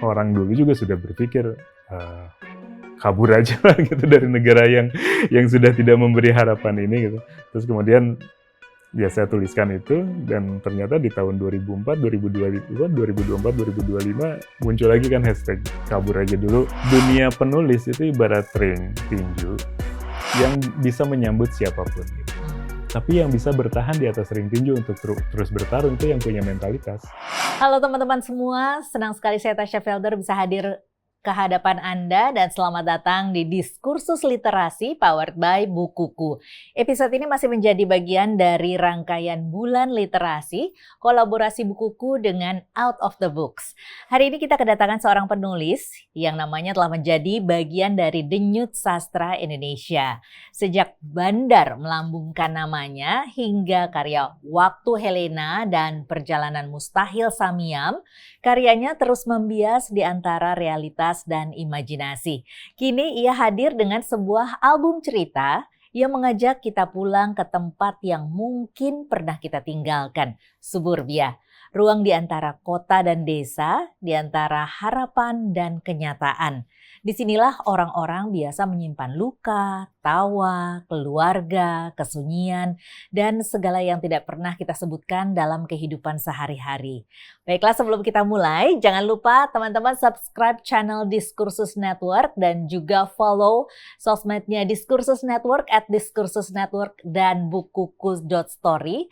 orang dulu juga sudah berpikir kabur aja lah gitu dari negara yang sudah tidak memberi harapan ini gitu. Terus kemudian ya saya tuliskan itu, dan ternyata di tahun 2004, 2024, 2025 muncul lagi kan hashtag kabur aja dulu. Dunia penulis itu ibarat ring tinju yang bisa menyambut siapapun gitu. Tapi yang bisa bertahan di atas ring tinju untuk terus bertarung itu yang punya mentalitas. Halo teman-teman semua, senang sekali saya Tasya Felder bisa hadir ke hadapan Anda dan selamat datang di Diskursus Literasi powered by Bukuku. Episode ini masih menjadi bagian dari rangkaian Bulan Literasi, kolaborasi Bukuku dengan Out of the Books. Hari ini kita kedatangan seorang penulis yang namanya telah menjadi bagian dari Denyut Sastra Indonesia. Sejak Bandar melambungkan namanya hingga karya Waktu Helena dan Perjalanan Mustahil Samyam, karyanya terus membias di antara realitas dan imajinasi. Kini ia hadir dengan sebuah album cerita yang mengajak kita pulang ke tempat yang mungkin pernah kita tinggalkan, suburbia. Ruang di antara kota dan desa, di antara harapan dan kenyataan. Disinilah orang-orang biasa menyimpan luka, tawa, keluarga, kesunyian, dan segala yang tidak pernah kita sebutkan dalam kehidupan sehari-hari. Baiklah, sebelum kita mulai, jangan lupa teman-teman subscribe channel Diskursus Network dan juga follow sosmednya Diskursus Network @diskursusnetwork dan bukuku.story.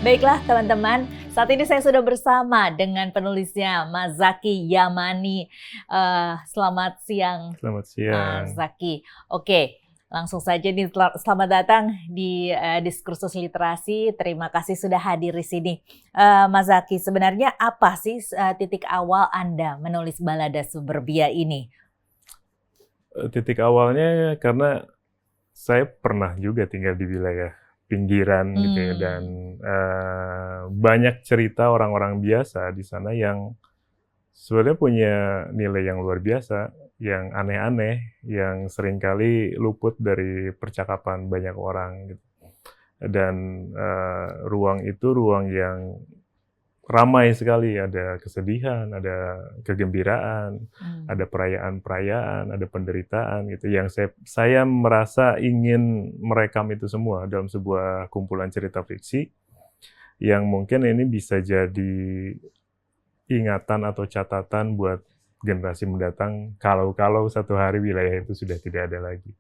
Baiklah teman-teman, saat ini saya sudah bersama dengan penulisnya Mas Zaki Yamani. Selamat siang. Selamat siang. Mas Zaki. Oke, langsung saja nih, selamat datang di Diskursus Literasi. Terima kasih sudah hadir di sini. Mas Zaki, sebenarnya apa sih titik awal Anda menulis balada suburbia ini? Titik awalnya karena saya pernah juga tinggal di wilayah pinggiran gitu ya, dan banyak cerita orang-orang biasa di sana yang sebenarnya punya nilai yang luar biasa, yang aneh-aneh, yang seringkali luput dari percakapan banyak orang gitu. Dan ruang itu ruang yang ramai sekali, ada kesedihan, ada kegembiraan, ada perayaan-perayaan, ada penderitaan gitu. Yang saya merasa ingin merekam itu semua dalam sebuah kumpulan cerita fiksi yang mungkin ini bisa jadi ingatan atau catatan buat generasi mendatang kalau satu hari wilayah itu sudah tidak ada lagi.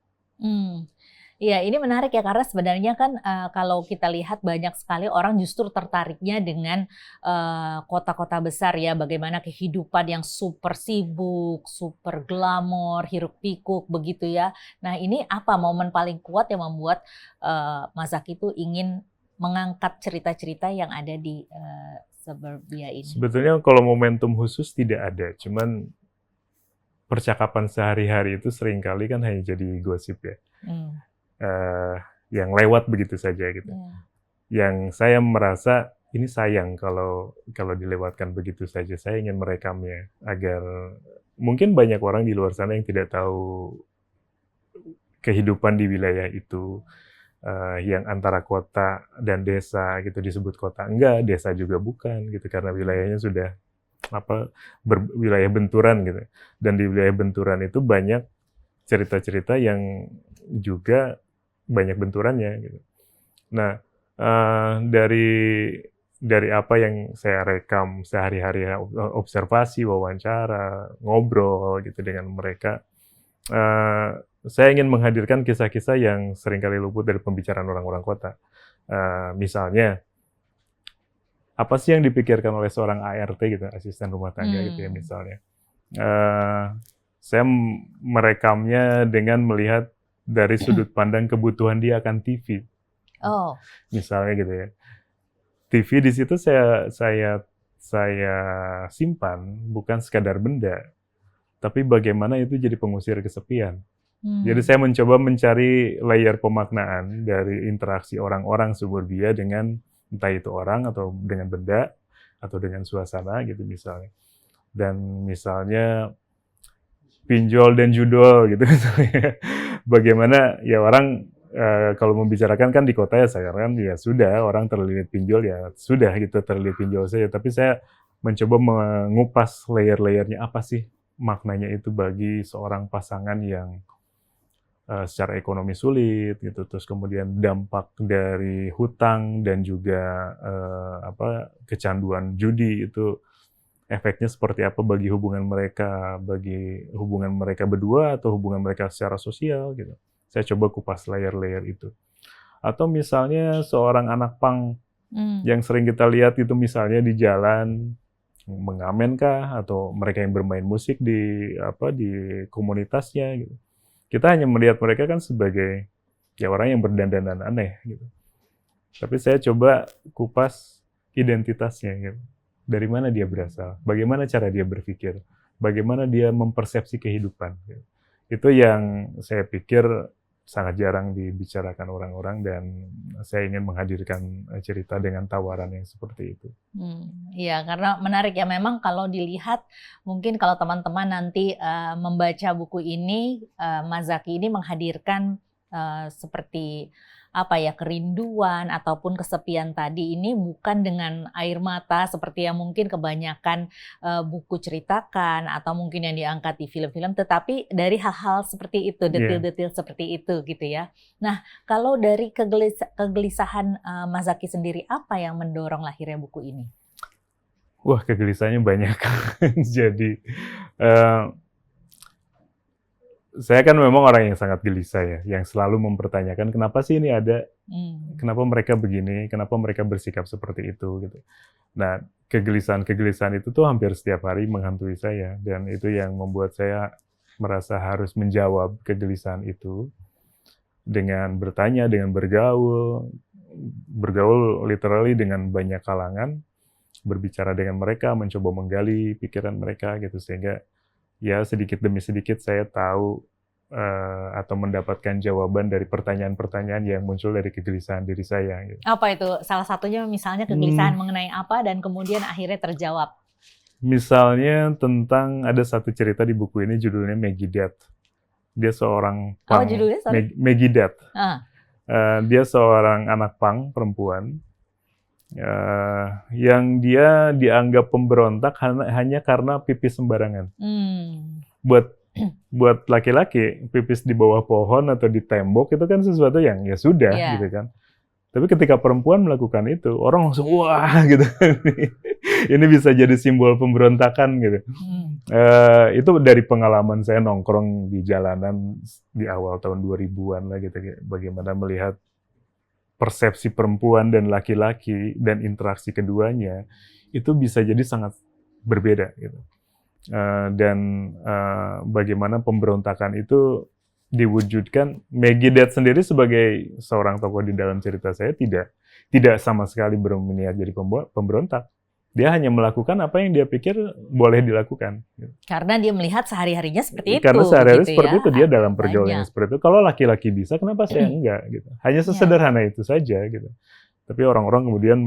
Iya, ini menarik ya, karena sebenarnya kan kalau kita lihat banyak sekali orang justru tertariknya dengan kota-kota besar ya, bagaimana kehidupan yang super sibuk, super glamor, hiruk pikuk begitu ya. Nah, ini apa momen paling kuat yang membuat Mas Zaki itu ingin mengangkat cerita-cerita yang ada di suburbia ini? Sebetulnya kalau momentum khusus tidak ada, cuman percakapan sehari-hari itu seringkali kan hanya jadi gosip ya. Yang lewat begitu saja gitu. Yang saya merasa ini sayang kalau dilewatkan begitu saja. Saya ingin merekamnya agar mungkin banyak orang di luar sana yang tidak tahu kehidupan di wilayah itu, yang antara kota dan desa gitu disebut kota. Enggak, desa juga bukan gitu, karena wilayahnya sudah wilayah benturan gitu. Dan di wilayah benturan itu banyak cerita-cerita yang juga banyak benturannya gitu. Nah, dari apa yang saya rekam sehari-hari, observasi, wawancara, ngobrol gitu dengan mereka, saya ingin menghadirkan kisah-kisah yang seringkali luput dari pembicaraan orang-orang kota. Misalnya, apa sih yang dipikirkan oleh seorang ART gitu, asisten rumah tangga gitu ya misalnya. Saya merekamnya dengan melihat dari sudut pandang kebutuhan dia akan TV. Misalnya gitu ya. TV di situ saya simpan bukan sekadar benda, tapi bagaimana itu jadi pengusir kesepian. Jadi saya mencoba mencari layer pemaknaan dari interaksi orang-orang suburbia dengan entah itu orang atau dengan benda atau dengan suasana gitu misalnya. Dan misalnya pinjol dan judol gitu. Bagaimana ya orang kalau membicarakan kan di kota ya sekarang ya sudah orang terlilit pinjol ya sudah gitu terlilit pinjol saja. Tapi saya mencoba mengupas layer-layernya apa sih maknanya itu bagi seorang pasangan yang secara ekonomi sulit gitu, terus kemudian dampak dari hutang dan juga kecanduan judi itu efeknya seperti apa bagi hubungan mereka berdua atau hubungan mereka secara sosial gitu. Saya coba kupas layer-layer itu. Atau misalnya seorang anak pang yang sering kita lihat itu misalnya di jalan mengamen kah atau mereka yang bermain musik di komunitasnya gitu. Kita hanya melihat mereka kan sebagai ya orang yang berdandanan aneh gitu. Tapi saya coba kupas identitasnya gitu. Dari mana dia berasal, bagaimana cara dia berpikir, bagaimana dia mempersepsi kehidupan. Gitu. Itu yang saya pikir sangat jarang dibicarakan orang-orang dan saya ingin menghadirkan cerita dengan tawaran yang seperti itu. Iya, karena menarik ya. Memang kalau dilihat, mungkin kalau teman-teman nanti membaca buku ini, Mas Zaky ini menghadirkan seperti kerinduan ataupun kesepian tadi ini bukan dengan air mata seperti yang mungkin kebanyakan buku ceritakan atau mungkin yang diangkat di film-film, tetapi dari hal-hal seperti itu, detail-detail seperti itu gitu ya. Nah, kalau dari kegelisahan Mas Zaky sendiri, apa yang mendorong lahirnya buku ini? Wah, kegelisahannya banyak. Jadi saya kan memang orang yang sangat gelisah ya, yang selalu mempertanyakan kenapa sih ini ada, kenapa mereka begini, kenapa mereka bersikap seperti itu gitu. Nah, kegelisahan itu tuh hampir setiap hari menghantui saya dan itu yang membuat saya merasa harus menjawab kegelisahan itu dengan bertanya, dengan bergaul literally dengan banyak kalangan, berbicara dengan mereka, mencoba menggali pikiran mereka gitu sehingga ya sedikit demi sedikit saya tahu atau mendapatkan jawaban dari pertanyaan-pertanyaan yang muncul dari kegelisahan diri saya. Gitu. Apa itu? Salah satunya misalnya kegelisahan mengenai apa dan kemudian akhirnya terjawab. Misalnya tentang ada satu cerita di buku ini judulnya Maggie Death. Dia seorang punk. Judulnya? Maggie Death. Dia seorang anak punk perempuan. Yang dia dianggap pemberontak hanya karena pipis sembarangan. Buat laki-laki pipis di bawah pohon atau di tembok itu kan sesuatu yang ya sudah gitu kan. Tapi ketika perempuan melakukan itu orang langsung wah gitu. Ini bisa jadi simbol pemberontakan gitu. Itu dari pengalaman saya nongkrong di jalanan di awal tahun 2000-an lah gitu. Bagaimana melihat persepsi perempuan dan laki-laki dan interaksi keduanya itu bisa jadi sangat berbeda gitu. Dan bagaimana pemberontakan itu diwujudkan. Maggie Death sendiri sebagai seorang tokoh di dalam cerita saya tidak sama sekali berniat jadi pemberontak. Dia hanya melakukan apa yang dia pikir boleh dilakukan. Karena dia melihat sehari-harinya seperti itu. Karena sehari-hari gitu seperti itu, dia dalam pergaulan seperti itu. Kalau laki-laki bisa, kenapa saya enggak? Gitu. Hanya sesederhana itu saja. Gitu. Tapi orang-orang kemudian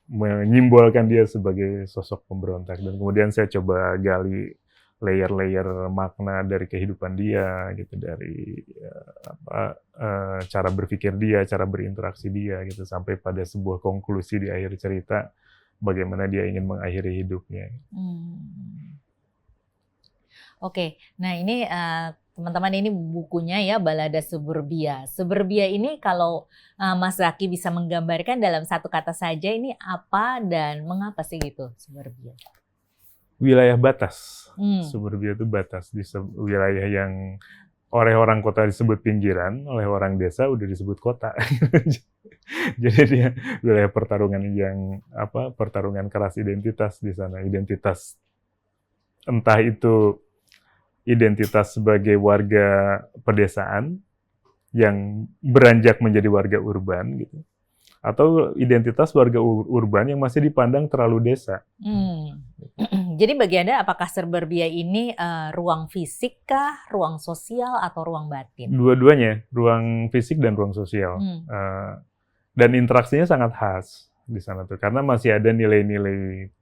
menyimbolkan dia sebagai sosok pemberontak. Dan kemudian saya coba gali layer-layer makna dari kehidupan dia, gitu, dari cara berpikir dia, cara berinteraksi dia, gitu, sampai pada sebuah konklusi di akhir cerita. Bagaimana dia ingin mengakhiri hidupnya. Oke, nah ini teman-teman ini bukunya ya Balada Suburbia. Suburbia ini kalau Mas Zaky bisa menggambarkan dalam satu kata saja ini apa dan mengapa sih gitu Suburbia? Wilayah batas. Suburbia itu batas di wilayah yang oleh orang kota disebut pinggiran, oleh orang desa udah disebut kota. Jadi dia wilayah pertarungan pertarungan keras identitas di sana. Identitas entah itu identitas sebagai warga pedesaan yang beranjak menjadi warga urban gitu. Atau identitas warga urban yang masih dipandang terlalu desa. Jadi bagi Anda apakah Suburbia ini ruang fisik kah, ruang sosial atau ruang batin? Dua-duanya, ruang fisik dan ruang sosial. Dan interaksinya sangat khas di sana tuh, karena masih ada nilai-nilai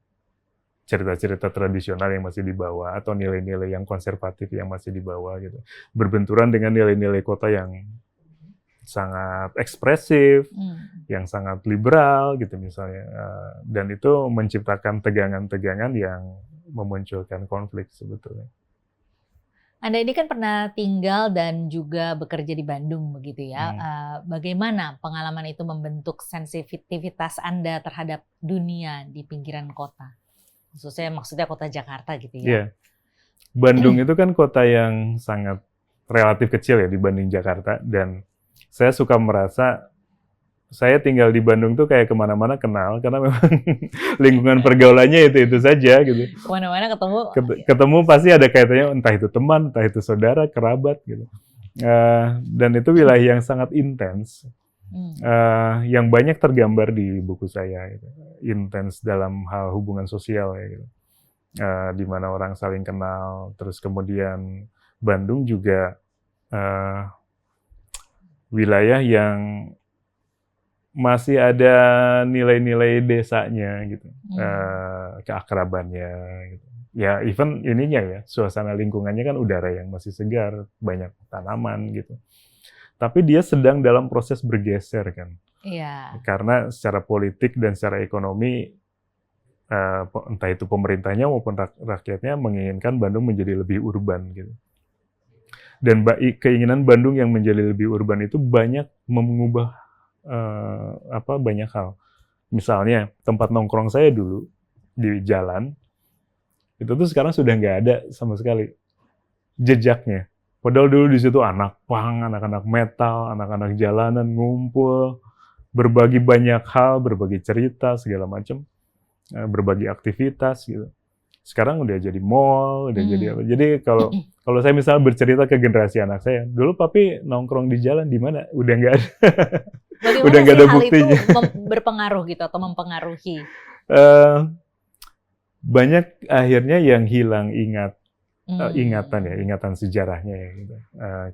cerita-cerita tradisional yang masih dibawa atau nilai-nilai yang konservatif yang masih dibawa gitu, berbenturan dengan nilai-nilai kota yang sangat ekspresif, yang sangat liberal gitu misalnya, dan itu menciptakan tegangan-tegangan yang memunculkan konflik sebetulnya. Anda ini kan pernah tinggal dan juga bekerja di Bandung begitu ya. Bagaimana pengalaman itu membentuk sensitivitas Anda terhadap dunia di pinggiran kota? Maksudnya kota Jakarta gitu ya. Yeah. Bandung itu kan kota yang sangat relatif kecil ya dibanding Jakarta, dan saya suka merasa saya tinggal di Bandung tuh kayak kemana-mana kenal, karena memang lingkungan pergaulannya itu saja gitu. Kemana-mana ketemu pasti ada kaitannya, entah itu teman, entah itu saudara, kerabat gitu. Dan itu wilayah yang sangat intens, yang banyak tergambar di buku saya, gitu. Intens dalam hal hubungan sosial ya, gitu. Di mana orang saling kenal, terus kemudian Bandung juga wilayah yang masih ada nilai-nilai desanya gitu, keakrabannya gitu. Ya even ininya ya, suasana lingkungannya kan udara yang masih segar, banyak tanaman gitu. Tapi dia sedang dalam proses bergeser kan. Iya. Karena secara politik dan secara ekonomi, entah itu pemerintahnya maupun rakyatnya menginginkan Bandung menjadi lebih urban gitu. Dan keinginan Bandung yang menjadi lebih urban itu banyak mengubah banyak hal. Misalnya tempat nongkrong saya dulu di jalan itu tuh sekarang sudah nggak ada sama sekali jejaknya. Padahal dulu di situ anak punk, anak-anak metal, anak-anak jalanan ngumpul, berbagi banyak hal, berbagi cerita segala macam, berbagi aktivitas gitu. Sekarang udah jadi mall, udah jadi apa. Jadi kalau saya misalnya bercerita ke generasi anak saya, dulu papi nongkrong di jalan di mana? Udah nggak ada. Bagaimana udah nggak ada hal buktinya. Itu berpengaruh gitu atau mempengaruhi? Banyak akhirnya yang hilang ingatan sejarahnya ya gitu.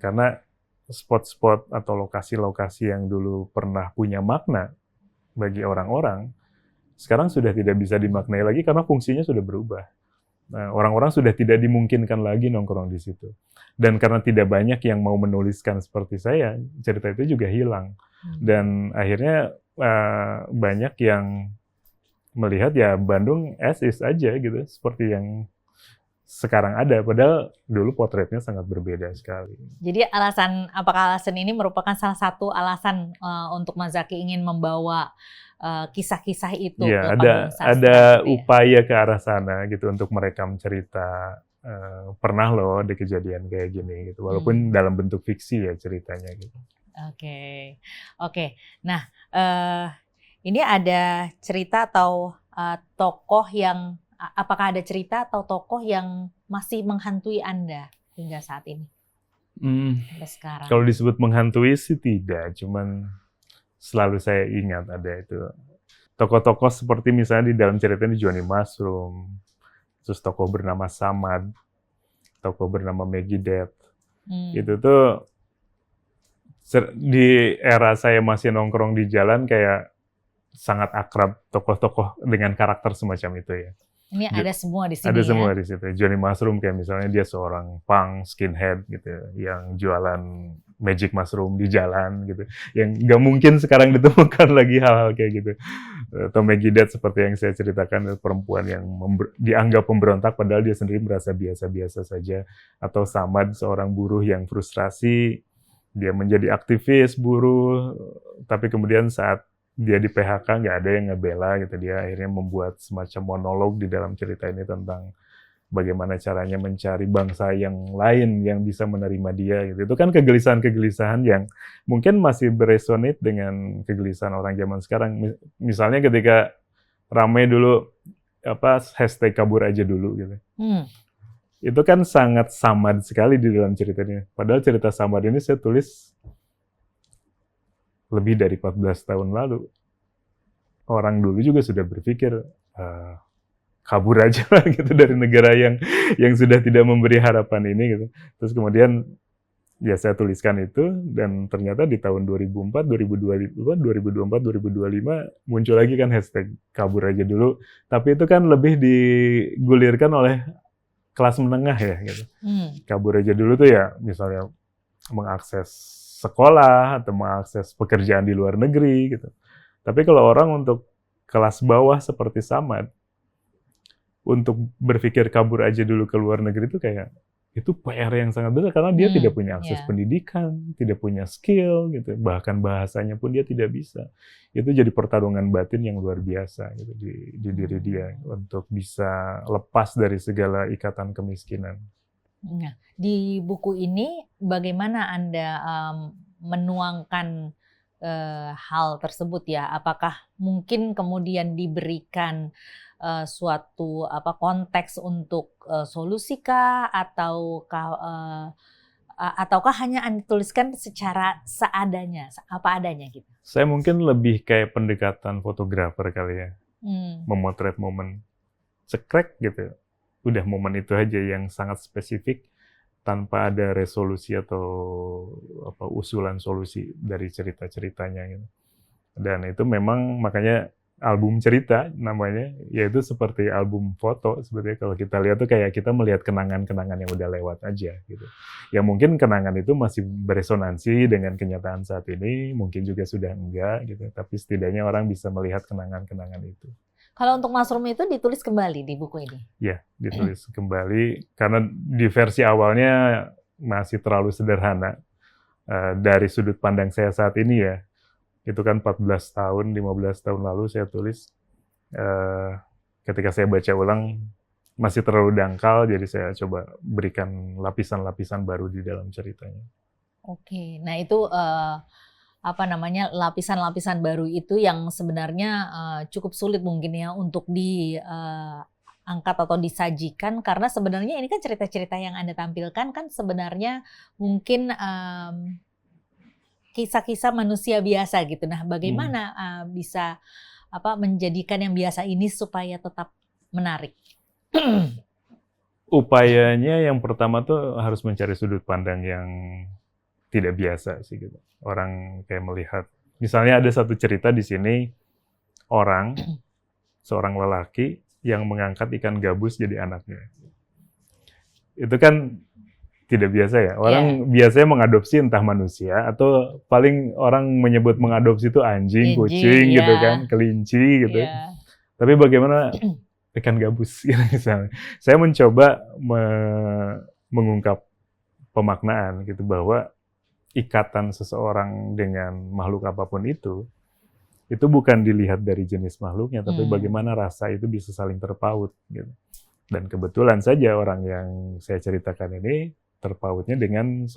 Karena spot-spot atau lokasi-lokasi yang dulu pernah punya makna bagi orang-orang, sekarang sudah tidak bisa dimaknai lagi karena fungsinya sudah berubah. Orang-orang sudah tidak dimungkinkan lagi nongkrong di situ. Dan karena tidak banyak yang mau menuliskan seperti saya, cerita itu juga hilang. Dan akhirnya banyak yang melihat ya Bandung as is aja gitu, seperti yang sekarang ada. Padahal dulu potretnya sangat berbeda sekali. Jadi apakah alasan ini merupakan salah satu alasan untuk Mas Zaky ingin membawa kisah-kisah itu ya, ke panggung sastra? Ada upaya ke arah sana gitu untuk merekam cerita. Pernah loh ada kejadian kayak gini gitu, walaupun dalam bentuk fiksi ya ceritanya gitu. Oke. Nah, ini ada cerita atau tokoh yang, apakah ada cerita atau tokoh yang masih menghantui Anda hingga saat ini? Sampai sekarang. Kalau disebut menghantui sih tidak, cuman selalu saya ingat ada itu. Tokoh-tokoh seperti misalnya di dalam cerita ini Johnny Mushroom, terus tokoh bernama Samad, tokoh bernama Maggie Death. Itu tuh di era saya masih nongkrong di jalan kayak sangat akrab tokoh-tokoh dengan karakter semacam itu ya. Ini ada semua di sini. Ada semua di situ. Johnny Mushroom kayak misalnya dia seorang punk skinhead gitu, yang jualan magic mushroom di jalan gitu, yang nggak mungkin sekarang ditemukan lagi hal-hal kayak gitu. Atau Maggie Death seperti yang saya ceritakan, perempuan yang dianggap pemberontak padahal dia sendiri merasa biasa-biasa saja. Atau Samad, seorang buruh yang frustrasi, dia menjadi aktivis buruh, tapi kemudian saat dia di PHK nggak ada yang ngebela gitu, dia akhirnya membuat semacam monolog di dalam cerita ini tentang bagaimana caranya mencari bangsa yang lain yang bisa menerima dia gitu. Itu kan kegelisahan-kegelisahan yang mungkin masih beresonate dengan kegelisahan orang zaman sekarang. Misalnya ketika ramai dulu hashtag kabur aja dulu gitu. Itu kan sangat Samad sekali di dalam ceritanya. Padahal cerita Samad ini saya tulis lebih dari 14 tahun lalu. Orang dulu juga sudah berpikir kabur aja lah gitu dari negara yang sudah tidak memberi harapan ini gitu. Terus kemudian ya saya tuliskan itu, dan ternyata di tahun 2024, 2025 muncul lagi kan hashtag kabur aja dulu. Tapi itu kan lebih digulirkan oleh kelas menengah ya gitu. Kabur aja dulu tuh ya misalnya mengakses sekolah atau mengakses pekerjaan di luar negeri gitu. Tapi kalau orang untuk kelas bawah seperti Samad, untuk berpikir kabur aja dulu ke luar negeri itu kayak itu PR yang sangat besar karena dia tidak punya akses pendidikan, tidak punya skill gitu, bahkan bahasanya pun dia tidak bisa. Itu jadi pertarungan batin yang luar biasa gitu di diri dia untuk bisa lepas dari segala ikatan kemiskinan. Nah, di buku ini bagaimana Anda menuangkan hal tersebut ya? Apakah mungkin kemudian diberikan suatu konteks untuk solusi kah, ataukah hanya Anda tuliskan secara seadanya, apa adanya gitu? Saya mungkin lebih kayak pendekatan fotografer kali ya, memotret momen cekrek gitu. Udah momen itu aja yang sangat spesifik tanpa ada resolusi atau usulan solusi dari cerita-ceritanya gitu. Dan itu memang makanya album cerita namanya, yaitu seperti album foto sebetulnya. Kalau kita lihat tuh kayak kita melihat kenangan-kenangan yang udah lewat aja gitu. Ya mungkin kenangan itu masih beresonansi dengan kenyataan saat ini, mungkin juga sudah enggak gitu. Tapi setidaknya orang bisa melihat kenangan-kenangan itu. Kalau untuk Mushroom itu ditulis kembali di buku ini? Ya, ditulis kembali karena di versi awalnya masih terlalu sederhana. Dari sudut pandang saya saat ini ya, itu kan 14 tahun, 15 tahun lalu saya tulis. Ketika saya baca ulang, masih terlalu dangkal, jadi saya coba berikan lapisan-lapisan baru di dalam ceritanya. Oke, nah itu lapisan-lapisan baru itu yang sebenarnya cukup sulit mungkin ya untuk diangkat atau disajikan, karena sebenarnya ini kan cerita-cerita yang Anda tampilkan kan sebenarnya mungkin kisah-kisah manusia biasa gitu. Nah, bagaimana bisa menjadikan yang biasa ini supaya tetap menarik? Upayanya yang pertama tuh harus mencari sudut pandang yang tidak biasa sih gitu. Orang kayak melihat, misalnya ada satu cerita di sini, seorang lelaki yang mengangkat ikan gabus jadi anaknya. Itu kan tidak biasa ya. Orang biasanya mengadopsi entah manusia atau paling orang menyebut mengadopsi itu anjing, kucing gitu kan, kelinci gitu. Tapi bagaimana ikan gabus gitu misalnya. Saya mencoba mengungkap pemaknaan gitu bahwa ikatan seseorang dengan makhluk apapun itu bukan dilihat dari jenis makhluknya, tapi bagaimana rasa itu bisa saling terpaut gitu. Dan kebetulan saja orang yang saya ceritakan ini terpautnya dengan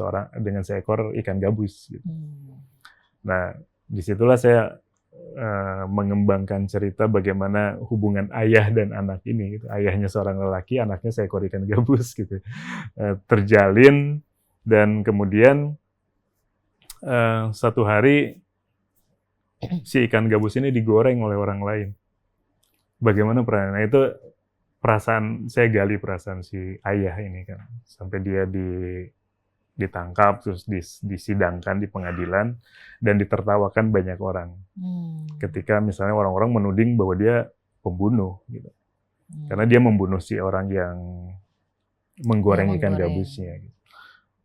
seekor ikan gabus gitu. Nah, disitulah saya mengembangkan cerita bagaimana hubungan ayah dan anak ini gitu. Ayahnya seorang lelaki, anaknya seekor ikan gabus gitu. Terjalin, dan kemudian satu hari si ikan gabus ini digoreng oleh orang lain. Bagaimana perannya? Nah, itu saya gali perasaan si ayah ini kan, sampai dia ditangkap terus disidangkan di pengadilan dan ditertawakan banyak orang. Ketika misalnya orang-orang menuding bahwa dia pembunuh gitu. Karena dia membunuh si orang yang menggoreng ikan gabusnya gitu.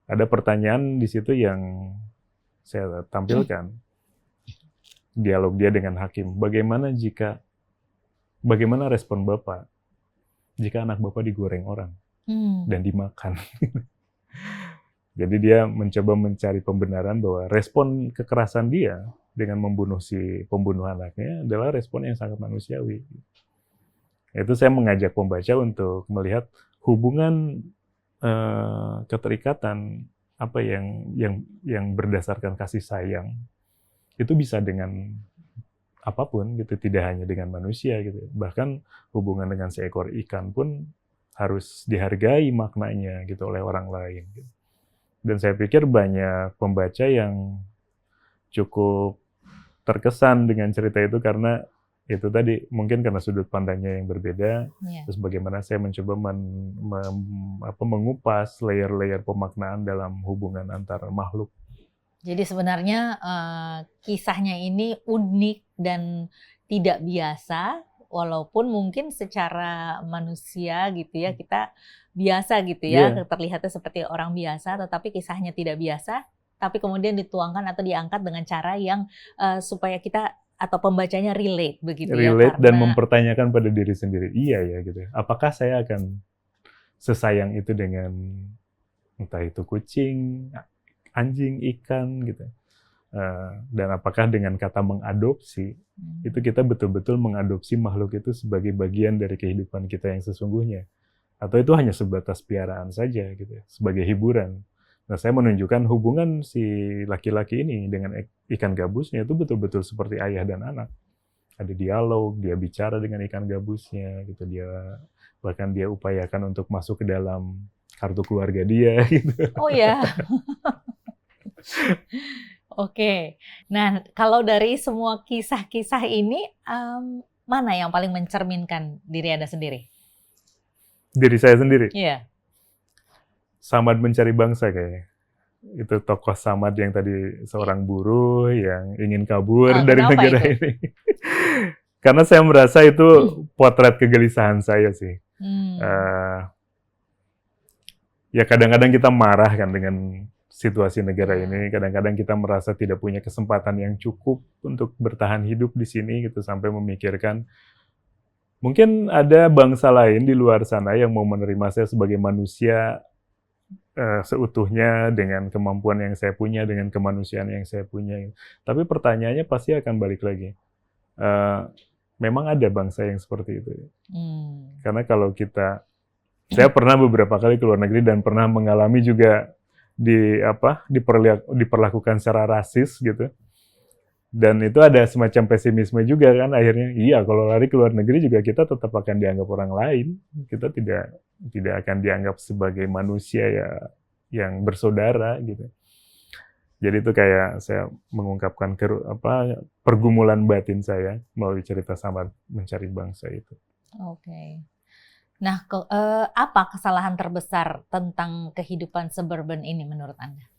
Ada pertanyaan di situ yang saya tampilkan. Dialog dia dengan hakim. Bagaimana respon Bapak jika anak Bapak digoreng orang dan dimakan? Jadi dia mencoba mencari pembenaran bahwa respon kekerasan dia dengan membunuh si pembunuh anaknya adalah respon yang sangat manusiawi. Itu saya mengajak pembaca untuk melihat hubungan keterikatan yang berdasarkan kasih sayang itu bisa dengan apapun gitu, tidak hanya dengan manusia gitu. Bahkan hubungan dengan seekor ikan pun harus dihargai maknanya gitu oleh orang lain gitu. Dan saya pikir banyak pembaca yang cukup terkesan dengan cerita itu karena itu tadi mungkin karena sudut pandangnya yang berbeda. Terus bagaimana saya mencoba mengupas layer-layer pemaknaan dalam hubungan antar makhluk. Jadi sebenarnya kisahnya ini unik dan tidak biasa, walaupun mungkin secara manusia gitu ya, kita biasa gitu ya, terlihatnya seperti orang biasa, tetapi kisahnya tidak biasa, tapi kemudian dituangkan atau diangkat dengan cara yang supaya kita atau pembacanya relate begitu ya. Relate dan Karena mempertanyakan pada diri sendiri, iya ya gitu. Apakah saya akan sesayang itu dengan entah itu kucing, anjing, ikan gitu. Dan apakah dengan kata mengadopsi, itu kita betul-betul mengadopsi makhluk itu sebagai bagian dari kehidupan kita yang sesungguhnya. Atau itu hanya sebatas piaraan saja gitu, sebagai hiburan. Nah, saya menunjukkan hubungan si laki-laki ini dengan ikan gabusnya itu betul-betul seperti ayah dan anak. Ada dialog, dia bicara dengan ikan gabusnya, gitu. Bahkan dia upayakan untuk masuk ke dalam kartu keluarga dia, gitu. oh ya. Oke. Nah, kalau dari semua kisah-kisah ini, mana yang paling mencerminkan diri Anda sendiri? Diri saya sendiri. Iya. Samad Mencari Bangsa kayaknya. Itu tokoh Samad yang tadi seorang buruh yang ingin kabur dari negara itu? ini. Karena saya merasa itu potret kegelisahan saya sih. Ya kadang-kadang kita marah kan dengan situasi negara ini. Kadang-kadang kita merasa tidak punya kesempatan yang cukup untuk bertahan hidup di sini gitu, sampai memikirkan mungkin ada bangsa lain di luar sana yang mau menerima saya sebagai manusia seutuhnya dengan kemampuan yang saya punya, dengan kemanusiaan yang saya punya. Tapi pertanyaannya pasti akan balik lagi. Memang ada bangsa yang seperti itu. Karena kalau saya pernah beberapa kali ke luar negeri dan pernah mengalami juga diperlakukan secara rasis gitu. Dan itu ada semacam pesimisme juga kan akhirnya. Iya, kalau lari ke luar negeri juga kita tetap akan dianggap orang lain. Kita tidak akan dianggap sebagai manusia ya yang bersaudara gitu. Jadi itu kayak saya mengungkapkan pergumulan batin saya melalui cerita Samad Mencari Bangsa itu. Oke. Nah, apa kesalahan terbesar tentang kehidupan suburban ini menurut Anda?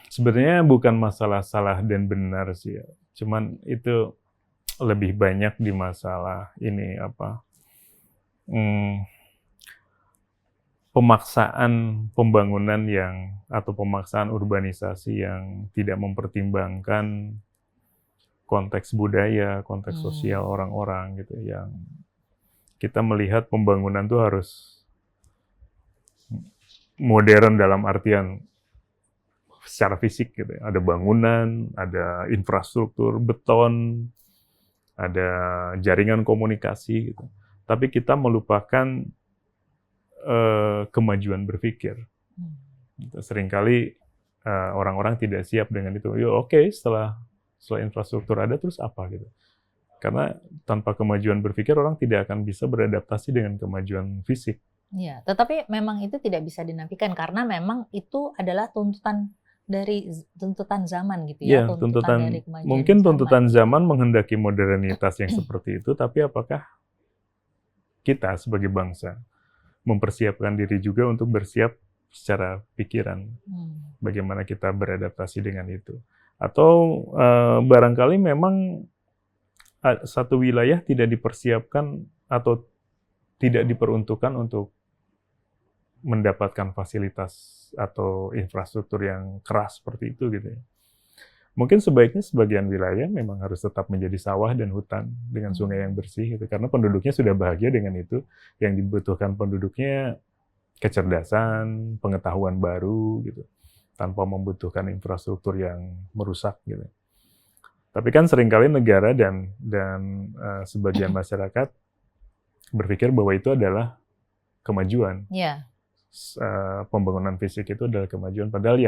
Sebenarnya bukan masalah salah dan benar sih ya. Cuman itu lebih banyak di masalah ini pemaksaan pembangunan atau pemaksaan urbanisasi yang tidak mempertimbangkan konteks budaya, konteks sosial orang-orang gitu, yang kita melihat pembangunan tuh harus modern dalam artian secara fisik gitu. Ada bangunan, ada infrastruktur beton, ada jaringan komunikasi gitu. Tapi kita melupakan kemajuan berpikir. Seringkali orang-orang tidak siap dengan itu. Setelah infrastruktur ada terus apa gitu. Karena tanpa kemajuan berpikir orang tidak akan bisa beradaptasi dengan kemajuan fisik. Ya, tetapi memang itu tidak bisa dinafikan karena memang itu adalah tuntutan zaman gitu ya. Tuntutan mungkin zaman. Tuntutan zaman menghendaki modernitas yang seperti itu, tapi apakah kita sebagai bangsa mempersiapkan diri juga untuk bersiap secara pikiran? Bagaimana kita beradaptasi dengan itu? Atau barangkali memang satu wilayah tidak dipersiapkan atau tidak diperuntukkan untuk mendapatkan fasilitas atau infrastruktur yang keras seperti itu gitu ya. Mungkin sebaiknya sebagian wilayah memang harus tetap menjadi sawah dan hutan dengan sungai yang bersih gitu, karena penduduknya sudah bahagia dengan itu. Yang dibutuhkan penduduknya kecerdasan, pengetahuan baru gitu, tanpa membutuhkan infrastruktur yang merusak gitu. Tapi kan seringkali negara dan sebagian masyarakat berpikir bahwa itu adalah kemajuan. Pembangunan fisik itu adalah kemajuan, padahal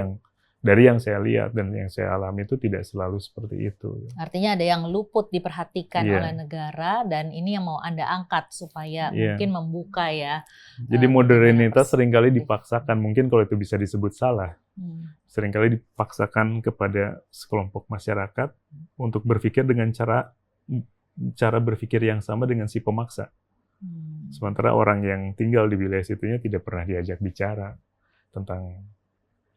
dari yang saya lihat dan yang saya alami itu tidak selalu seperti itu. Artinya ada yang luput diperhatikan oleh negara, dan ini yang mau Anda angkat supaya mungkin membuka ya. Jadi modernitas seringkali dipaksakan, mungkin kalau itu bisa disebut salah. Seringkali dipaksakan kepada sekelompok masyarakat untuk berpikir dengan cara berpikir yang sama dengan si pemaksa. Sementara orang yang tinggal di wilayah situnya tidak pernah diajak bicara tentang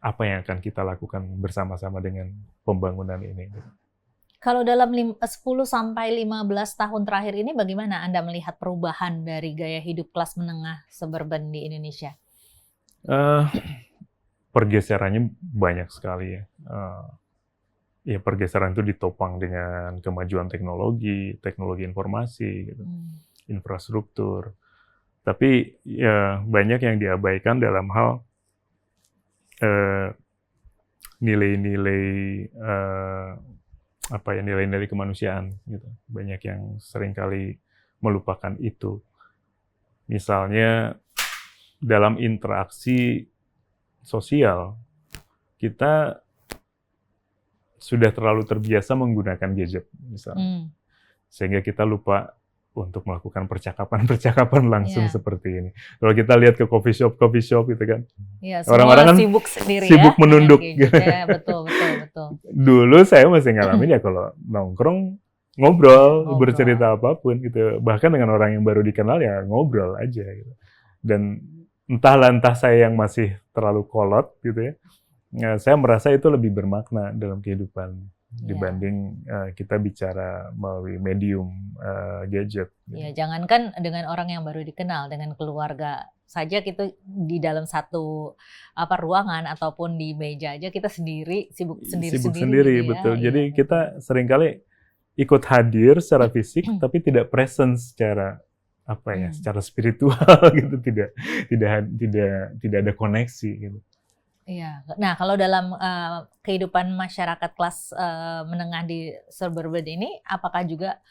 apa yang akan kita lakukan bersama-sama dengan pembangunan ini. Kalau dalam 10 sampai 15 tahun terakhir ini bagaimana Anda melihat perubahan dari gaya hidup kelas menengah suburban di Indonesia? pergeserannya banyak sekali ya. Ya pergeseran itu ditopang dengan kemajuan teknologi informasi, gitu, infrastruktur. Tapi ya banyak yang diabaikan dalam hal nilai-nilai nilai-nilai kemanusiaan gitu. Banyak yang seringkali melupakan itu. Misalnya dalam interaksi sosial kita sudah terlalu terbiasa menggunakan gadget misalnya. Sehingga kita lupa untuk melakukan percakapan langsung seperti ini. Kalau kita lihat ke coffee shop gitu kan. Orang-orang kan sibuk sendiri sibuk menunduk. Ya, betul. Dulu saya masih ngalamin ya kalau nongkrong ngobrol, bercerita apapun gitu. Bahkan dengan orang yang baru dikenal ya ngobrol aja gitu. Dan entah saya yang masih terlalu kolot gitu ya. Saya merasa itu lebih bermakna dalam kehidupan dibanding kita bicara melalui medium gadget. Ya, jangankan dengan orang yang baru dikenal, dengan keluarga saja kita di dalam satu ruangan ataupun di meja aja kita sibuk sendiri gitu betul. Ya. Jadi kita seringkali ikut hadir secara fisik tapi tidak presence secara secara spiritual gitu, tidak ada koneksi gitu. Iya. Nah, kalau dalam kehidupan masyarakat kelas menengah di suburban ini, apakah juga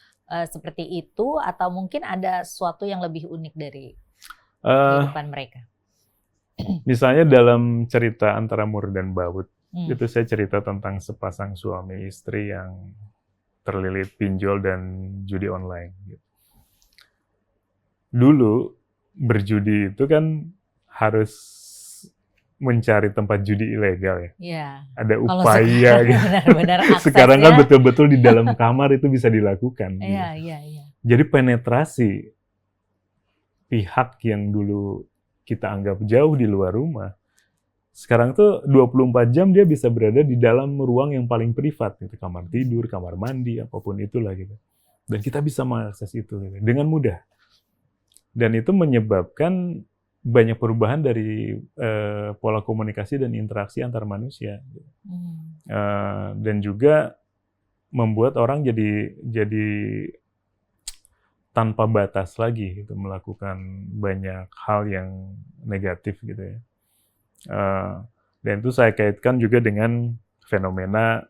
seperti itu atau mungkin ada sesuatu yang lebih unik dari kehidupan mereka? Misalnya dalam cerita Antara Mur dan Baut, itu saya cerita tentang sepasang suami istri yang terlilit pinjol dan judi online. Dulu berjudi itu kan harus mencari tempat judi ilegal ya. Ada upaya gitu. Sekarang kan betul-betul di dalam kamar itu bisa dilakukan. Iya. Jadi penetrasi pihak yang dulu kita anggap jauh di luar rumah, sekarang tuh 24 jam dia bisa berada di dalam ruang yang paling privat gitu, kamar tidur, kamar mandi, apapun itulah gitu. Dan kita bisa mengakses itu gitu, dengan mudah. Dan itu menyebabkan banyak perubahan dari pola komunikasi dan interaksi antar manusia, dan juga membuat orang jadi tanpa batas lagi gitu, melakukan banyak hal yang negatif gitu ya. Dan itu saya kaitkan juga dengan fenomena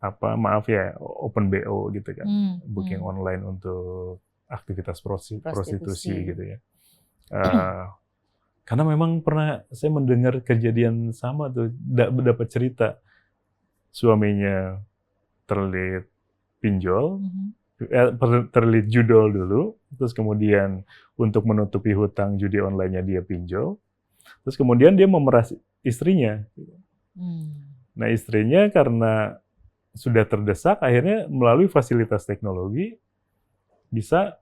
open BO gitu kan, booking online untuk aktivitas prostitusi gitu ya. Karena memang pernah saya mendengar kejadian sama tuh, dapat cerita suaminya terlilit pinjol, terlilit judol dulu, terus kemudian untuk menutupi hutang judi online-nya dia pinjol, terus kemudian dia memeras istrinya. Nah istrinya karena sudah terdesak akhirnya melalui fasilitas teknologi bisa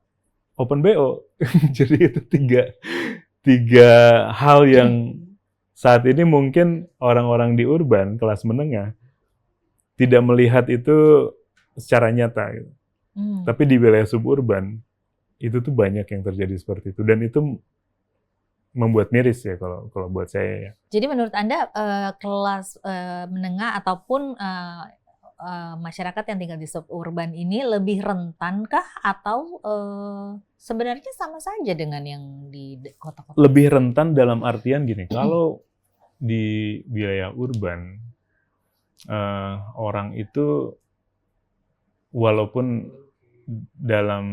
open BO. Jadi itu tiga hal yang saat ini mungkin orang-orang di urban kelas menengah tidak melihat itu secara nyata gitu. Tapi di wilayah suburban itu tuh banyak yang terjadi seperti itu, dan itu membuat miris ya kalau buat saya ya. Jadi menurut Anda kelas menengah ataupun masyarakat yang tinggal di suburban ini lebih rentankah atau sebenarnya sama saja dengan yang di kota-kota? Lebih rentan dalam artian gini, kalau di wilayah urban orang itu walaupun dalam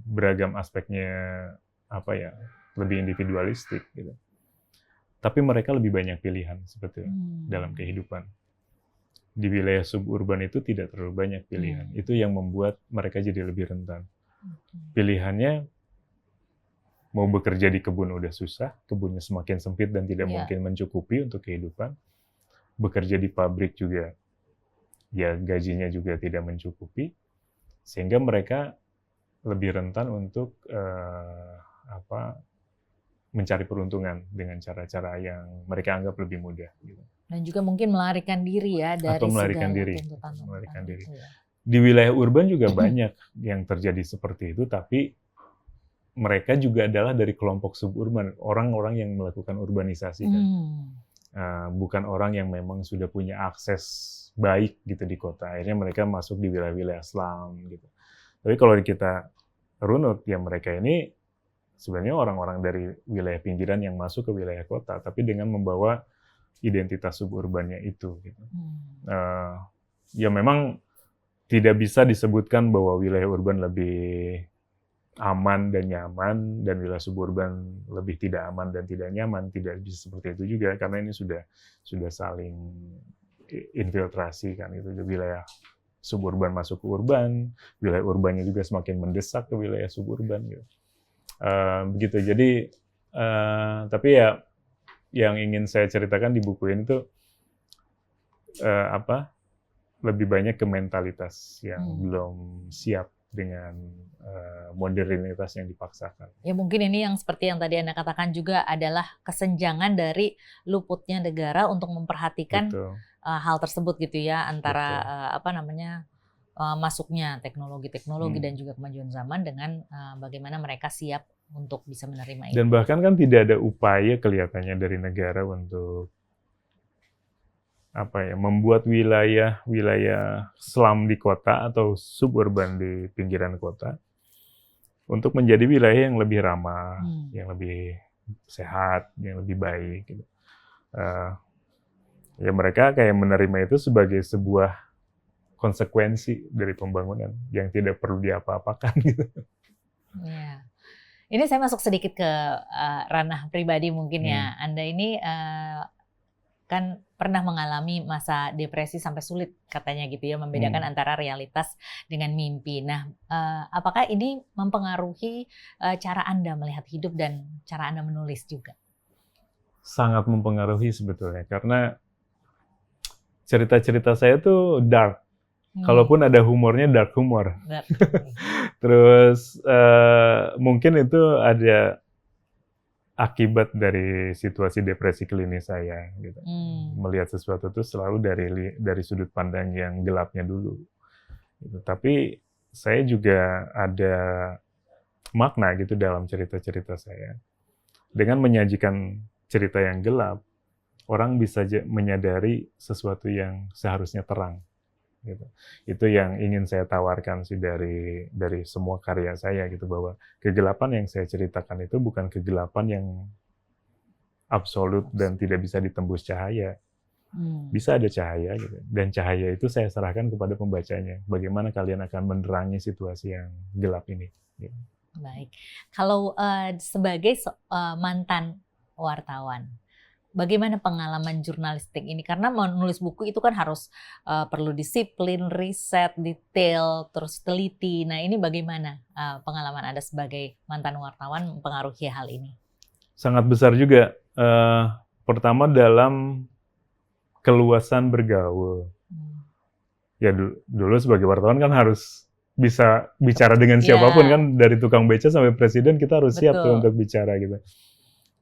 beragam aspeknya lebih individualistik gitu, tapi mereka lebih banyak pilihan sebetulnya dalam kehidupan. Di wilayah suburban itu tidak terlalu banyak pilihan. Itu yang membuat mereka jadi lebih rentan. Pilihannya mau bekerja di kebun udah susah, kebunnya semakin sempit dan tidak mungkin mencukupi untuk kehidupan. Bekerja di pabrik juga, ya gajinya juga tidak mencukupi, sehingga mereka lebih rentan untuk mencari peruntungan dengan cara-cara yang mereka anggap lebih mudah. Gitu. Dan juga mungkin melarikan diri ya dari melarikan tuntutan diri. Ya. Di wilayah urban juga banyak yang terjadi seperti itu, tapi mereka juga adalah dari kelompok suburban, orang-orang yang melakukan urbanisasi kan. bukan orang yang memang sudah punya akses baik gitu di kota. Akhirnya mereka masuk di wilayah-wilayah slum gitu. Tapi kalau kita runut, ya mereka ini sebenarnya orang-orang dari wilayah pinggiran yang masuk ke wilayah kota, tapi dengan membawa identitas suburbannya itu. Gitu. Ya memang tidak bisa disebutkan bahwa wilayah urban lebih aman dan nyaman, dan wilayah suburban lebih tidak aman dan tidak nyaman. Tidak bisa seperti itu juga, karena ini sudah saling infiltrasi kan. Itu wilayah suburban masuk ke urban, wilayah urbannya juga semakin mendesak ke wilayah suburban gitu. Begitu. Jadi tapi ya yang ingin saya ceritakan di buku ini tuh lebih banyak ke mentalitas yang belum siap dengan modernitas yang dipaksakan. Ya mungkin ini yang seperti yang tadi Anda katakan juga adalah kesenjangan dari luputnya negara untuk memperhatikan hal tersebut gitu ya, antara masuknya teknologi dan juga kemajuan zaman dengan bagaimana mereka siap untuk bisa menerima itu. Dan bahkan kan tidak ada upaya kelihatannya dari negara untuk membuat wilayah slum di kota atau suburban di pinggiran kota untuk menjadi wilayah yang lebih ramah, yang lebih sehat, yang lebih baik. Gitu. Ya mereka kayak menerima itu sebagai sebuah konsekuensi dari pembangunan yang tidak perlu diapa-apakan. Gitu. Ya. Ini saya masuk sedikit ke ranah pribadi mungkin ya. Anda ini kan pernah mengalami masa depresi sampai sulit katanya gitu ya, membedakan antara realitas dengan mimpi. Nah, apakah ini mempengaruhi cara Anda melihat hidup dan cara Anda menulis juga? Sangat mempengaruhi sebetulnya, karena cerita-cerita saya tuh dark. Kalaupun ada humornya, dark humor. Terus mungkin itu ada akibat dari situasi depresi klinis saya, gitu. Melihat sesuatu itu selalu dari sudut pandang yang gelapnya dulu. Gitu. Tapi saya juga ada makna gitu dalam cerita-cerita saya. Dengan menyajikan cerita yang gelap, orang bisa menyadari sesuatu yang seharusnya terang. Gitu. Itu yang ingin saya tawarkan sih dari semua karya saya gitu, bahwa kegelapan yang saya ceritakan itu bukan kegelapan yang absolut dan tidak bisa ditembus cahaya. Bisa ada cahaya gitu. Dan cahaya itu saya serahkan kepada pembacanya. Bagaimana kalian akan menerangi situasi yang gelap ini. Gitu. Baik. Kalau sebagai mantan wartawan, bagaimana pengalaman jurnalistik ini? Karena menulis buku itu kan harus perlu disiplin, riset, detail, terus teliti. Nah ini bagaimana pengalaman Anda sebagai mantan wartawan mempengaruhi hal ini? Sangat besar juga. Pertama dalam keluasan bergaul. Ya dulu sebagai wartawan kan harus bisa bicara dengan siapapun kan, dari tukang beca sampai presiden kita harus siap tuh untuk bicara gitu.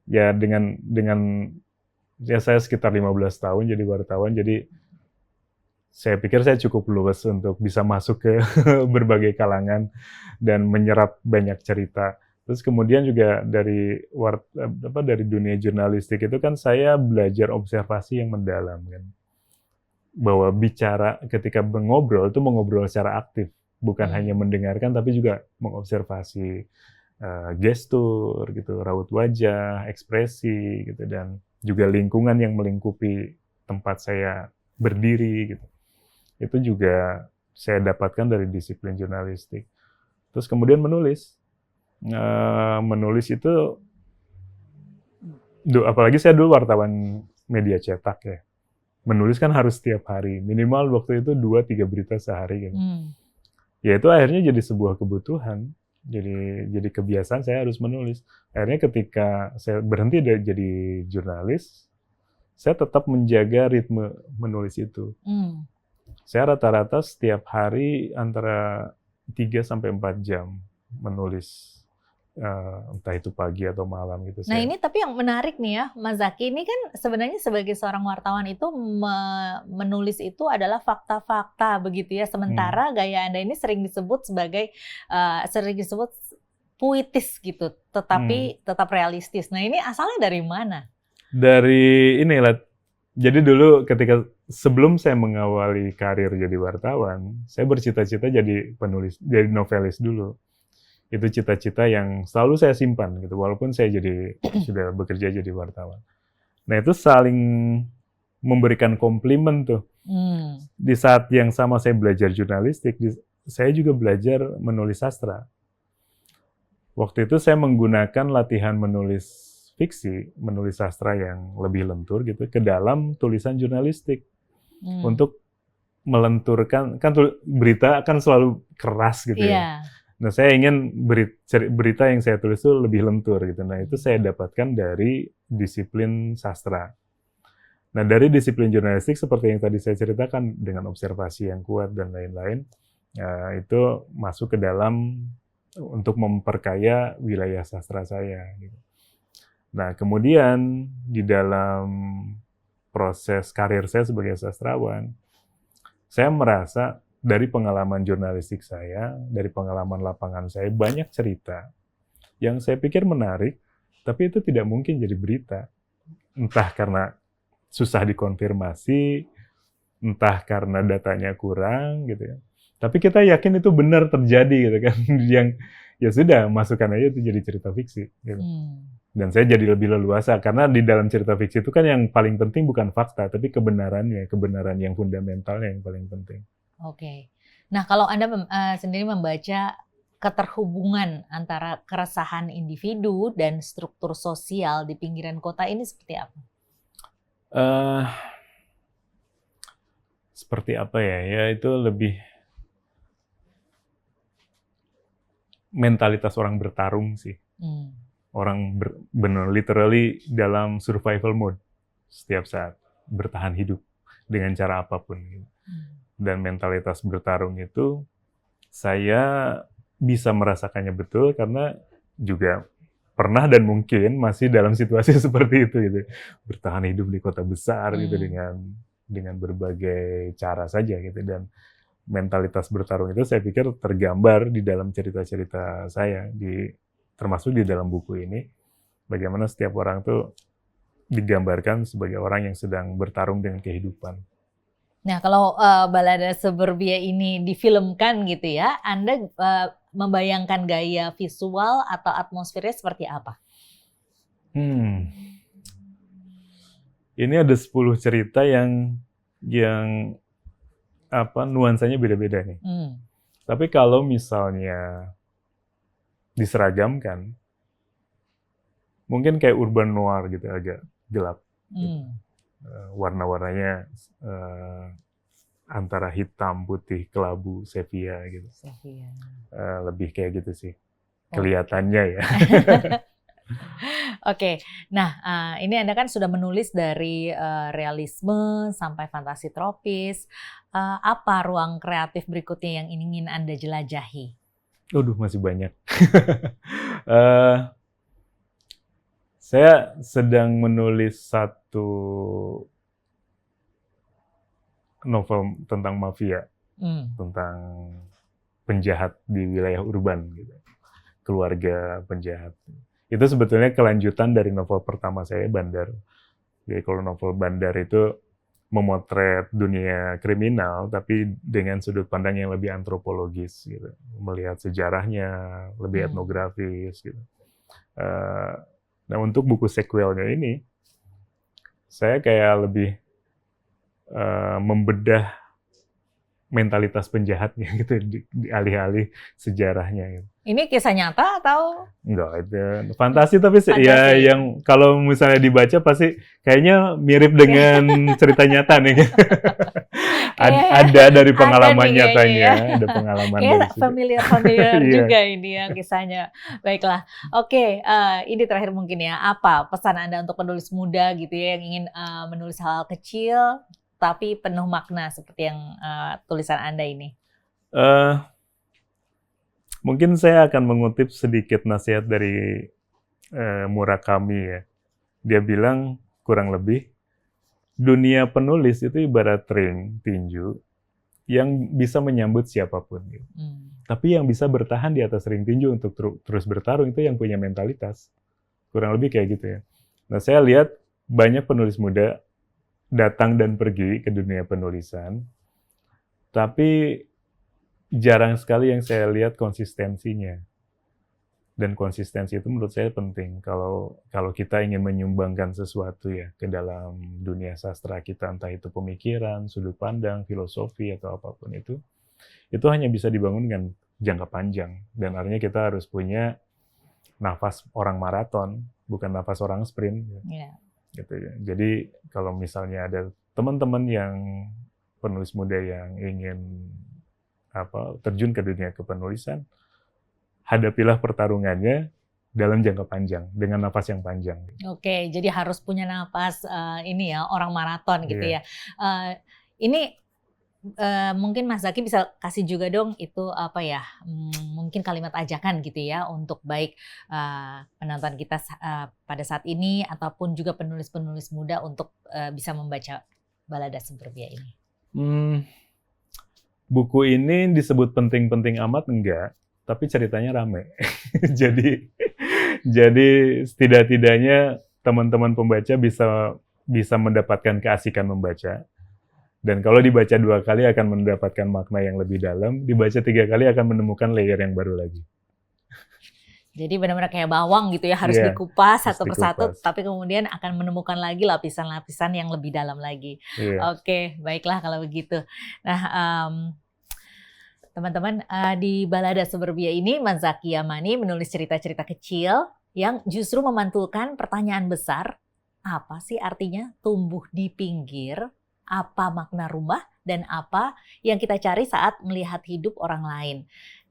Ya dengan ya saya sekitar 15 tahun jadi wartawan, jadi saya pikir saya cukup luas untuk bisa masuk ke berbagai kalangan dan menyerap banyak cerita. Terus kemudian juga dari dunia jurnalistik itu kan saya belajar observasi yang mendalam kan. Bahwa bicara ketika mengobrol itu mengobrol secara aktif, bukan hanya mendengarkan tapi juga mengobservasi gestur gitu, raut wajah, ekspresi gitu, dan juga lingkungan yang melingkupi tempat saya berdiri gitu. Itu juga saya dapatkan dari disiplin jurnalistik. Terus kemudian menulis. Menulis itu, apalagi saya dulu wartawan media cetak ya. Menulis kan harus setiap hari. Minimal waktu itu 2-3 berita sehari gitu. Ya itu akhirnya jadi sebuah kebutuhan. Jadi kebiasaan saya harus menulis. Akhirnya ketika saya berhenti jadi jurnalis, saya tetap menjaga ritme menulis itu. Saya rata-rata setiap hari antara 3-4 jam menulis, entah itu pagi atau malam gitu. Nah ini tapi yang menarik nih ya, Mas Zaki, ini kan sebenarnya sebagai seorang wartawan itu menulis itu adalah fakta-fakta begitu ya, sementara gaya Anda ini sering disebut puitis gitu, tetapi tetap realistis. Nah ini asalnya dari mana? Dari inilah, Jadi dulu ketika sebelum saya mengawali karir jadi wartawan, saya bercita-cita jadi penulis, jadi novelis dulu. Itu cita-cita yang selalu saya simpan gitu, walaupun saya sudah bekerja jadi wartawan. Nah itu saling memberikan komplimen tuh. Di saat yang sama saya belajar jurnalistik, saya juga belajar menulis sastra. Waktu itu saya menggunakan latihan menulis fiksi, menulis sastra yang lebih lentur gitu ke dalam tulisan jurnalistik untuk melenturkan, kan berita kan selalu keras gitu ya. Nah saya ingin berita yang saya tulis itu lebih lentur gitu. Nah itu saya dapatkan dari disiplin sastra. Nah dari disiplin jurnalistik seperti yang tadi saya ceritakan dengan observasi yang kuat dan lain-lain, itu masuk ke dalam untuk memperkaya wilayah sastra saya gitu. Nah, kemudian di dalam proses karir saya sebagai sastrawan, saya merasa dari pengalaman jurnalistik saya, dari pengalaman lapangan saya, banyak cerita yang saya pikir menarik, tapi itu tidak mungkin jadi berita. Entah karena susah dikonfirmasi, entah karena datanya kurang, gitu ya. Tapi kita yakin itu benar terjadi, gitu kan. Yang ya sudah, masukkan aja itu jadi cerita fiksi, gitu. Dan saya jadi lebih leluasa, karena di dalam cerita fiksi itu kan yang paling penting bukan fakta, tapi kebenarannya, kebenaran yang fundamentalnya yang paling penting. Oke. Nah, kalau Anda sendiri membaca keterhubungan antara keresahan individu dan struktur sosial di pinggiran kota ini seperti apa? Seperti apa ya? Ya itu lebih mentalitas orang bertarung sih. Orang benar literally dalam survival mode setiap saat, bertahan hidup dengan cara apapun. Dan mentalitas bertarung itu saya bisa merasakannya betul karena juga pernah dan mungkin masih dalam situasi seperti itu gitu. Bertahan hidup di kota besar gitu dengan berbagai cara saja gitu, dan mentalitas bertarung itu saya pikir tergambar di dalam cerita-cerita saya, termasuk di dalam buku ini, bagaimana setiap orang tuh digambarkan sebagai orang yang sedang bertarung dengan kehidupan. Nah, kalau Balada Suburbia ini difilmkan gitu ya, Anda membayangkan gaya visual atau atmosfernya seperti apa? Ini ada 10 cerita yang nuansanya beda-beda nih. Tapi kalau misalnya diseragamkan, mungkin kayak urban noir gitu, agak gelap. Warna-warnanya antara hitam, putih, kelabu, sepia gitu. Lebih kayak gitu sih, kelihatannya ya. Oke, nah ini Anda kan sudah menulis dari realisme sampai fantasi tropis. Apa ruang kreatif berikutnya yang ingin Anda jelajahi? Aduh, masih banyak. Saya sedang menulis satu novel tentang mafia, tentang penjahat di wilayah urban, gitu. Keluarga penjahat. Itu sebetulnya kelanjutan dari novel pertama saya, Bandar. Jadi kalau novel Bandar itu memotret dunia kriminal, tapi dengan sudut pandang yang lebih antropologis, gitu. Melihat sejarahnya, lebih etnografis, gitu. Nah untuk buku sequelnya ini, saya kayak lebih membedah mentalitas penjahatnya gitu di alih-alih sejarahnya gitu. Ini kisah nyata atau? Enggak, itu fantasi, tapi ya yang kalau misalnya dibaca pasti kayaknya mirip dengan cerita nyata nih. Ada dari pengalaman nyatanya, ada pengalaman dari situ. Familiar juga ini ya kisahnya. Baiklah, oke, ini terakhir mungkin ya, apa pesan Anda untuk penulis muda gitu ya yang ingin menulis hal kecil tapi penuh makna seperti yang tulisan Anda ini? Mungkin saya akan mengutip sedikit nasihat dari Murakami ya. Dia bilang kurang lebih, dunia penulis itu ibarat ring tinju yang bisa menyambut siapapun. Gitu. Tapi yang bisa bertahan di atas ring tinju untuk terus bertarung itu yang punya mentalitas. Kurang lebih kayak gitu ya. Nah saya lihat banyak penulis muda datang dan pergi ke dunia penulisan, tapi jarang sekali yang saya lihat konsistensinya. Dan konsistensi itu menurut saya penting kalau kita ingin menyumbangkan sesuatu ya ke dalam dunia sastra kita, entah itu pemikiran, sudut pandang, filosofi atau apapun itu hanya bisa dibangun dengan jangka panjang, dan artinya kita harus punya nafas orang maraton, bukan nafas orang sprint. Yeah. Gitu ya. Jadi kalau misalnya ada teman-teman yang penulis muda yang ingin terjun ke dunia kepenulisan, hadapilah pertarungannya dalam jangka panjang, dengan nafas yang panjang. Oke, jadi harus punya nafas ini ya, orang maraton gitu Iya. ya. Ini mungkin Mas Zaki bisa kasih juga dong itu apa ya, mungkin kalimat ajakan gitu ya untuk baik penonton kita pada saat ini ataupun juga penulis-penulis muda untuk bisa membaca Balada Suburbia ini. Buku ini disebut penting-penting amat enggak, tapi ceritanya rame. jadi setidak-tidaknya teman-teman pembaca bisa mendapatkan keasikan membaca. Dan kalau dibaca 2 kali akan mendapatkan makna yang lebih dalam, dibaca 3 kali akan menemukan layer yang baru lagi. Jadi benar-benar kayak bawang gitu ya, harus dikupas satu persatu, tapi kemudian akan menemukan lagi lapisan-lapisan yang lebih dalam lagi. Oke, baiklah kalau begitu. Nah, teman-teman, di Balada Suburbia ini Mas Zaki Yamani menulis cerita-cerita kecil yang justru memantulkan pertanyaan besar, apa sih artinya tumbuh di pinggir? Apa makna rumah dan apa yang kita cari saat melihat hidup orang lain.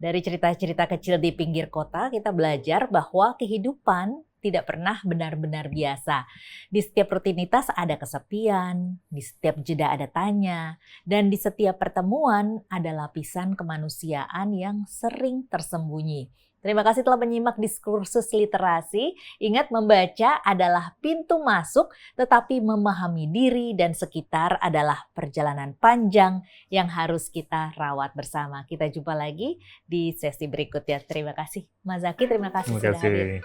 Dari cerita-cerita kecil di pinggir kota, kita belajar bahwa kehidupan tidak pernah benar-benar biasa. Di setiap rutinitas ada kesepian, di setiap jeda ada tanya, dan di setiap pertemuan ada lapisan kemanusiaan yang sering tersembunyi. Terima kasih telah menyimak diskursus literasi. Ingat, membaca adalah pintu masuk, tetapi memahami diri dan sekitar adalah perjalanan panjang yang harus kita rawat bersama. Kita jumpa lagi di sesi berikutnya. Terima kasih Mas Zaki, terima kasih sudah hadir.